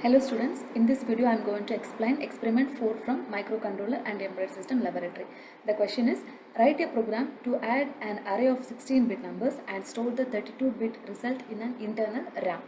Hello students, in this video I am going to explain experiment 4 from microcontroller and embedded system laboratory. The question is, write a program to add an array of 16-bit numbers and store the 32-bit result in an internal RAM.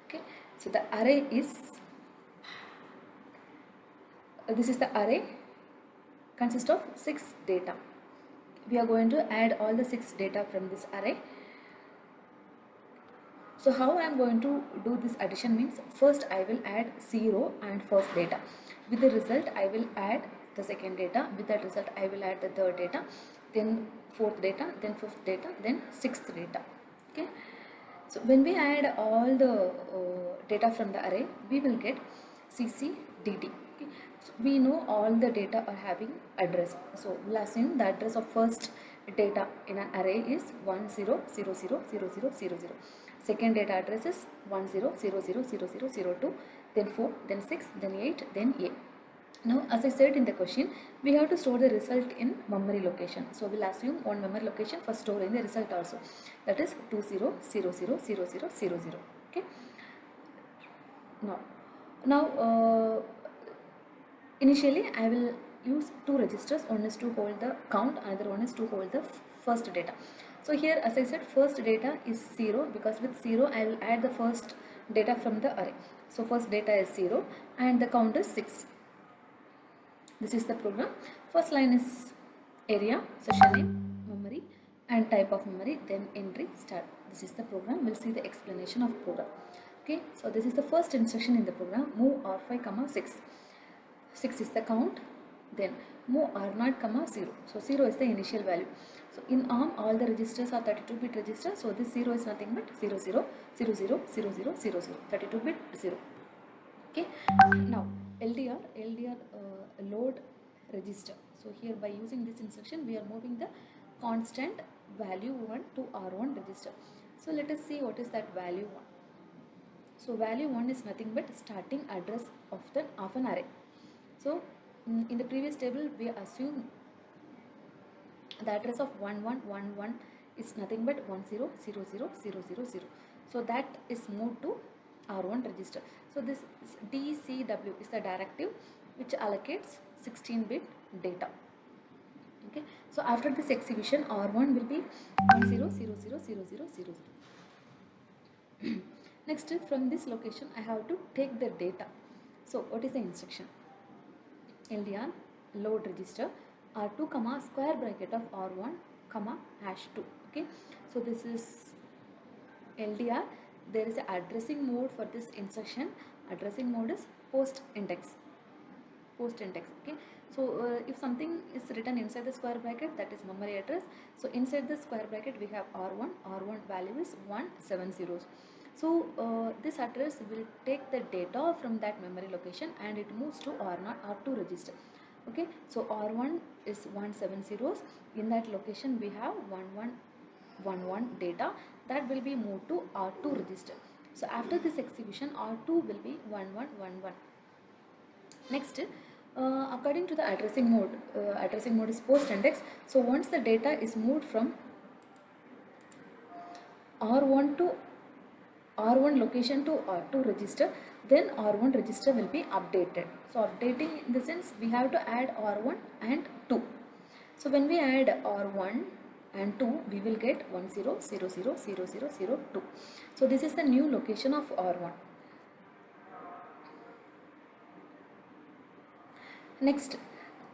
Okay, so the array is, this is the array, consists of 6 data. We are going to add all the 6 data from this array. So how I am going to do this addition means, first I will add 0 and first data. With the result I will add the second data. With that result I will add the third data, then fourth data, then fifth data, then sixth data. Okay. So when we add all the data from the array, we will get CCDD. Okay. So we know all the data are having address. So we'll assume the address of first data in an array is 10000000. Second data address is 10000002, then 4, then 6, then 8, then A. Now as I said in the question, we have to store the result in memory location. So we'll assume one memory location for storing the result also, that is 20000000. Okay. Now initially I will use two registers. One is to hold the count, another one is to hold the first data. So here, as I said, first data is 0, because with 0 I will add the first data from the array. So first data is 0 and the count is 6. This is the program. First line is area, session name, memory and type of memory, then entry, start. This is the program. We'll see the explanation of program. Okay, so this is the first instruction in the program, move R5, 6. 6 is the count, then move R0, 0. So 0 is the initial value. So in ARM all the registers are 32-bit registers. So this 0 is nothing but 00000000, 32-bit 0. Okay. Now LDR load register. So here by using this instruction we are moving the constant value 1 to R1 register. So let us see what is that value 1. So value 1 is nothing but starting address of an array. So in the previous table we assume the address of 1111 is nothing but 10000000. So that is moved to R1 register. So this DCW is the directive which allocates 16-bit data. Okay. So after this execution, R1 will be 10000000. Next, from this location I have to take the data. So what is the instruction? LDR load register R2, square bracket of R1, #2. Okay. So this is LDR. There is an addressing mode for this instruction. Addressing mode is post index. Okay. So if something is written inside the square bracket, that is memory address. So inside the square bracket we have R1 value is 170. So this address will take the data from that memory location and it moves to R2 register. Okay, so R1 is 170. In that location we have 1111 data that will be moved to R2 register. So after this execution, R2 will be 1111. Next, according to the addressing mode is post index. So once the data is moved from R1 location to R2 register, then R1 register will be updated. So updating in the sense we have to add R1 and 2. So when we add R1 and 2, we will get 10000002. So this is the new location of R1. Next,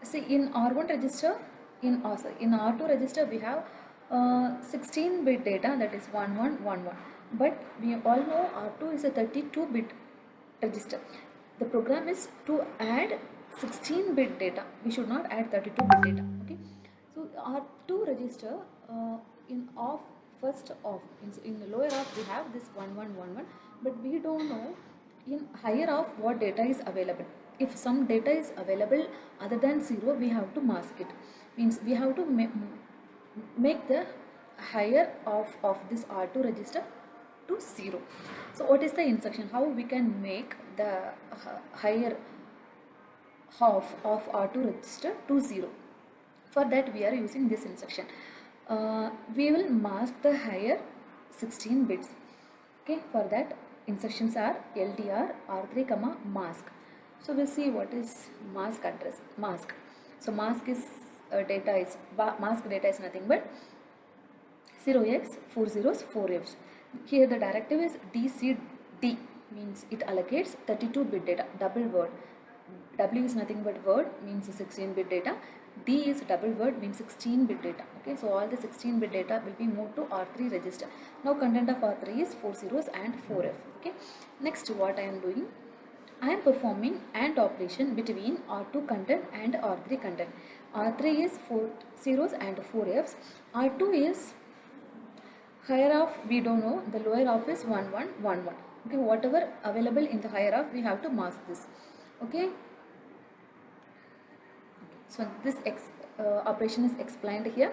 see in R1 register, in R2 register we have 16-bit data, that is 1111. But we all know R2 is a 32-bit register. The program is to add 16-bit data. We should not add 32-bit data. Okay. So R2 register in the lower off we have this 1111, but we don't know in higher off what data is available. If some data is available other than 0, we have to mask it. Means we have to make the higher of this R2 register to 0. So what is the instruction? How we can make the higher half of R2 register to 0? For that we are using this instruction. We will mask the higher 16 bits. Okay, for that instructions are LDR, R3, comma mask. So we'll see what is mask address. Mask. So mask is mask data is nothing but 0x 4 zeros 4 Fs. Here the directive is DCD, means it allocates 32-bit data, double word. W is nothing but word, means 16-bit data. D is double word, means 16-bit data. Okay, so all the 16-bit data will be moved to R3 register. Now content of R3 is 4 zeros and 4 F. Okay, next what I am doing, I am performing AND operation between R2 content and R3 content. R3 is 4 zeros and 4 Fs. R2 is higher of we don't know, the lower of is 1 1 1 1. Okay, whatever available in the higher of we have to mask this. Okay, so this operation is explained here.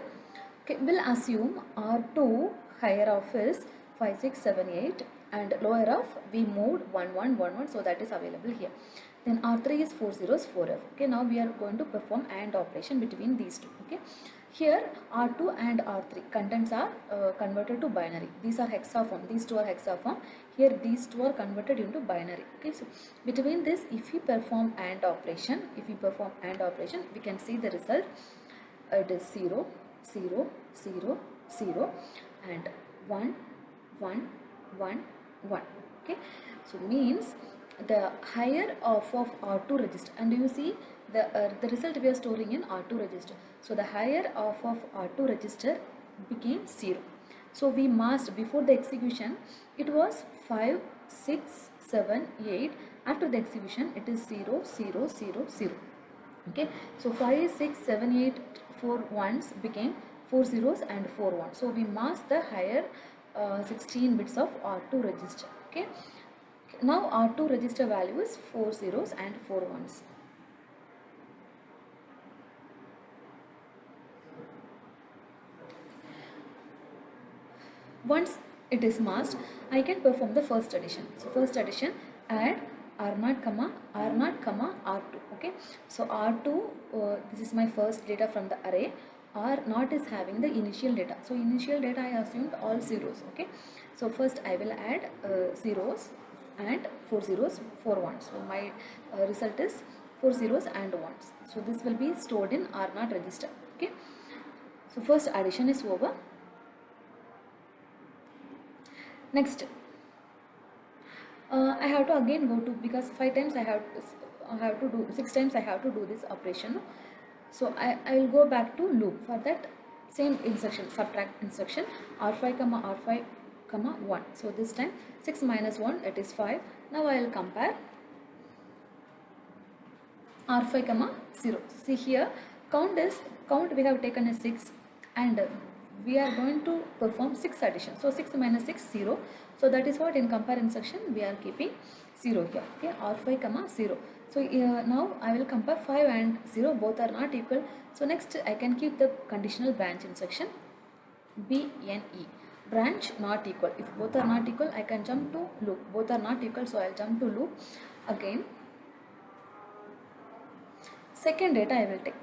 Okay, we'll assume R2 higher of is 5 6 7 8 and lower of we moved 1 1 1 1, so that is available here. Then R3 is 4 zeros 4 F. Okay, now we are going to perform AND operation between these two. Okay, here R2 and R3 contents are converted to binary. These are hexaform, these two are hexaform. Here these two are converted into binary. Okay, so between this, if we perform AND operation, we can see the result. It is 0 0 0 0 and 1 1 1 1. Okay, so means the higher of R2 register, and you see the result we are storing in R2 register. So the higher of R2 register became 0. So we masked before the execution. It was 5 6 7 8. After the execution, it is 0 0 0 0. Okay, so 5 6 7 8 4 ones became 4 zeros and 4 ones. So we masked the higher 16 bits of R2 register. Okay, now R2 register value is 4 zeros and 4 ones. Once it is masked, I can perform the first addition. So first addition, add R0 comma R0 comma R2. Okay, so R2, this is my first data from the array. R0 is having the initial data. So initial data I assumed all zeros. Okay, so first I will add zeros and 4 zeros 4 ones. So my result is 4 zeros and 1s. So this will be stored in R0 register. Okay, so first addition is over. Next, I have to again go to, because 5 times I have to do 6 times I have to do this operation. So I will go back to loop. For that same instruction, subtract instruction, R5 comma R5 comma 1. So this time 6 minus 1, it is 5. Now I will compare R5 comma 0. See here, count we have taken as 6 and we are going to perform 6 addition. So 6 minus 6, 0. So that is what in compare instruction we are keeping 0 here. Okay, R5 comma 0. So now I will compare 5 and 0, both are not equal. So next I can keep the conditional branch instruction BNE, branch not equal. If both are not equal, I can jump to loop. Both are not equal, so I will jump to loop again. Second data I will take.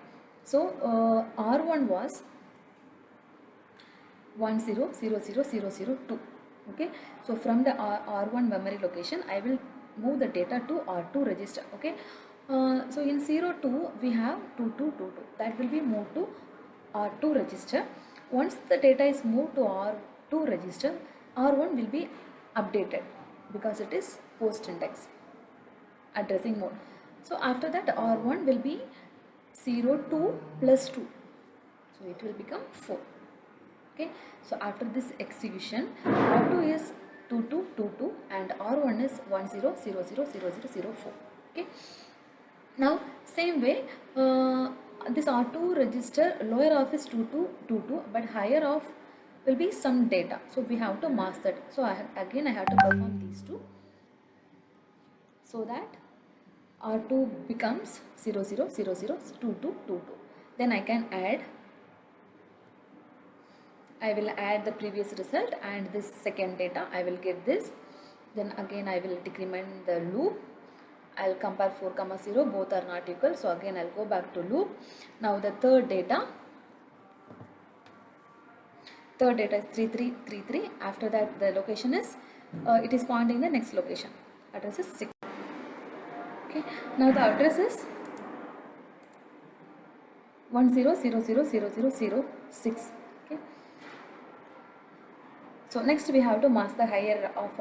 So R1 was 1 0 0 0 0 0 2. Okay, so from the R1 memory location I will move the data to R2 register. Okay, so in 0 2 we have 2 2 2 2, that will be moved to R2 register. Once the data is moved to R2 register, R1 will be updated because it is post index addressing mode. So after that R1 will be 0 2 plus 2, so it will become 4. Okay, so after this execution, R2 is 2 2 2 2 and R1 is 1 0 0 0 0 0 0 4. Okay, now same way this R2 register lower of is 2 2 2 2, but higher of will be some data, so we have to mask that. So again I have to perform these two, so that R2 becomes 0 0 0 0 2 2 2 2. Then I can add, I will add the previous result and this second data, I will get this. Then again I will decrement the loop. I will compare 4 comma 0, both are not equal, so again I will go back to loop. Now the third data is 3 3 3 3. After that the location is it is pointing the next location. Address is 6. Okay, now the address is 10000006. Okay, so next we have to mask the higher of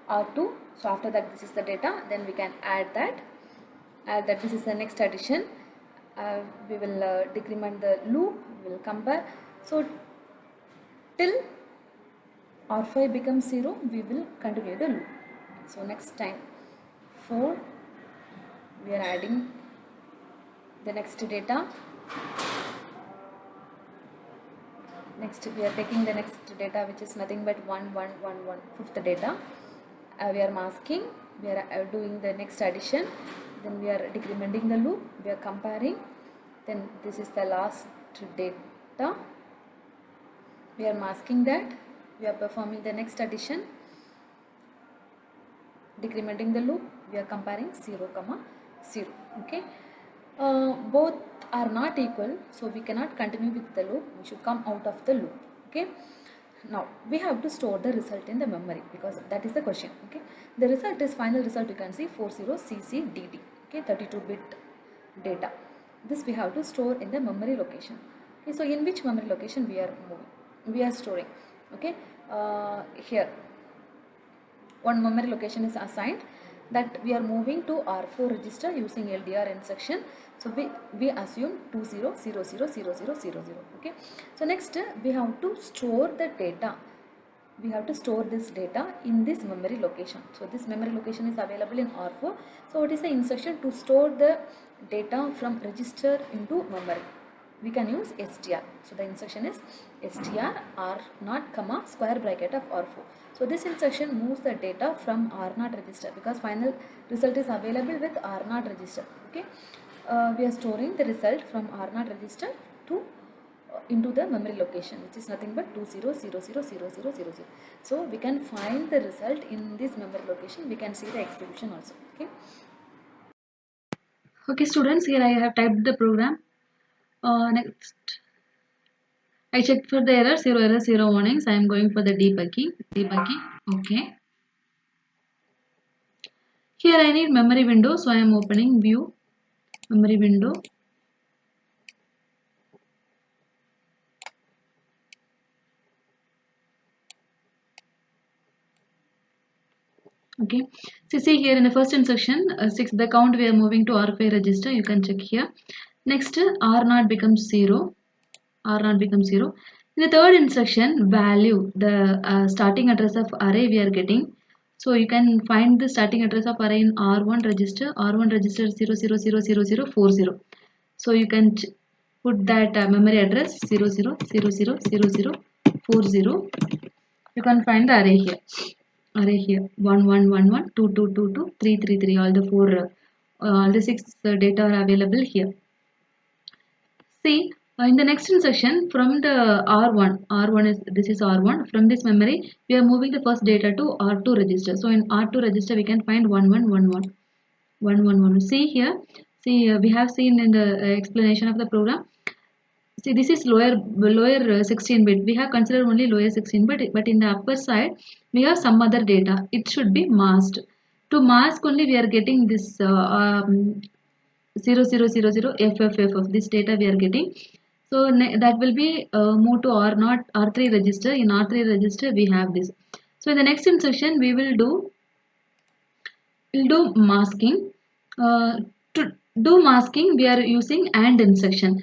R2. So after that, this is the data, then we can add that. This is the next addition. We will decrement the loop, we will compare. So till R5 becomes 0, we will continue the loop. So next time 4, we are adding the next data. Next we are taking the next data, which is nothing but 1111, fifth data. We are masking, we are doing the next addition, then we are decrementing the loop, we are comparing, then this is the last data, we are masking that, we are performing the next addition, decrementing the loop, we are comparing 0, 0. Okay, both are not equal, so we cannot continue with the loop, we should come out of the loop. Okay, now we have to store the result in the memory, because that is the question. Okay, the result is final result, you can see 40CCDD. Okay, 32-bit data. This we have to store in the memory location. Okay, so in which memory location we are storing? Okay, here one memory location is assigned, that we are moving to R4 register using LDR instruction. So we assume 20000000. Okay, so next we have to store the data. We have to store this data in this memory location. So this memory location is available in R4. So what is the instruction to store the data from register into memory? We can use str. So the instruction is str r0 comma square bracket of R4. So this instruction moves the data from R0 register, because final result is available with R0 register. Okay, we are storing the result from R0 register to into the memory location, which is nothing but 20000000. So we can find the result in this memory location. We can see the execution also. Okay, students, here I have typed the program. Next, I checked for the error, 0 error, 0 warnings. I am going for the debugging. Okay. Here I need memory window, so I am opening view, memory window. Okay, so see here in the first instruction, 6, the count we are moving to R5 register, you can check here. Next, R0 becomes 0. R0 becomes 0. In the third instruction, value, the starting address of array we are getting. So you can find the starting address of array in R1 register. R1 register 00000040. So you can put that memory address 00000040. You can find the array here. Array here 1111, 2222, 333. All the four, all the 6 data are available here. See, in the next instruction from the R1 is, this is R1, from this memory we are moving the first data to R2 register. So in R2 register we can find 1111. See here, see we have seen in the explanation of the program. See, this is lower 16 bit. We have considered only lower 16 bit, but in the upper side we have some other data. It should be masked. To mask only we are getting this 0000 FFF of this data we are getting. So that will be moved to R0 R3 register. In R3 register we have this. So in the next instruction we'll do masking. To do masking we are using AND instruction.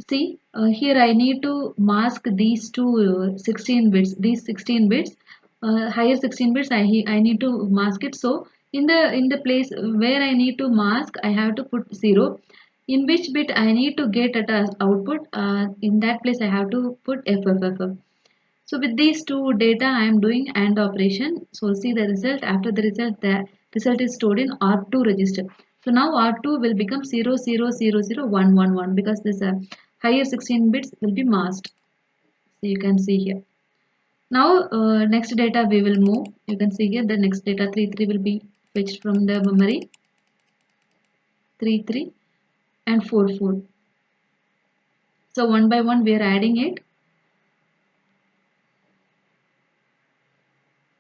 See, here I need to mask these two 16 bits. These 16 bits, higher 16 bits, I need to mask it. So in the place where I need to mask, I have to put 0. In which bit I need to get at as output, in that place I have to put FFFF. So with these two data, I am doing AND operation. So see the result. After the result is stored in R2 register. So now R2 will become 00000111, because this higher 16 bits will be masked. So you can see here. Now next data we will move. You can see here the next data 33 will be fetched from the memory. 33 and 44. So one by one we are adding it.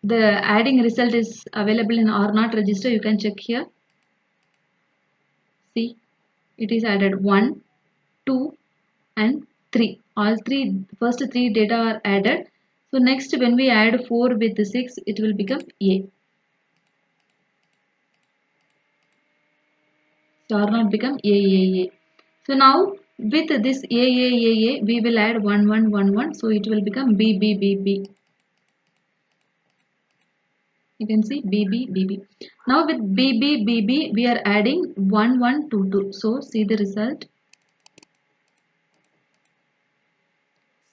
the adding result is available in R0 register. You can check here. See, it is added 1, 2 and 3. All three first three data are added. So next when we add 4 with 6, it will become A. So R0 become A. So now with this A, we will add 1, 1, 1, 1. So it will become B. You can see B. Now with B, we are adding 1, 1, 2, 2. So see the result.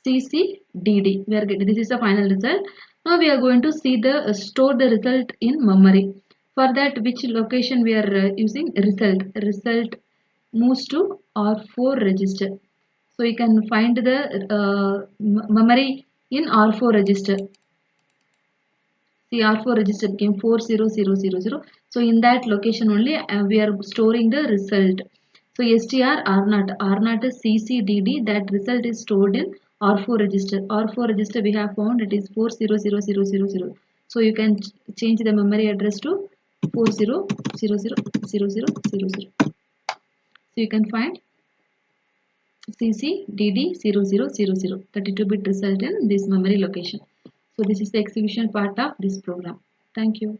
CCDD. We are getting, this is the final result. Now we are going to see the store the result in memory. For that, which location we are using result. Result moves to R4 register. So you can find the memory in R4 register. See, R4 register became 40000. So in that location only we are storing the result. So str R0 is CCDD. That result is stored in R4 register. R4 register we have found it is 4000000. So you can change the memory address to 40000000. So you can find CCDD0000, 32-bit result in this memory location. So this is the execution part of this program. Thank you.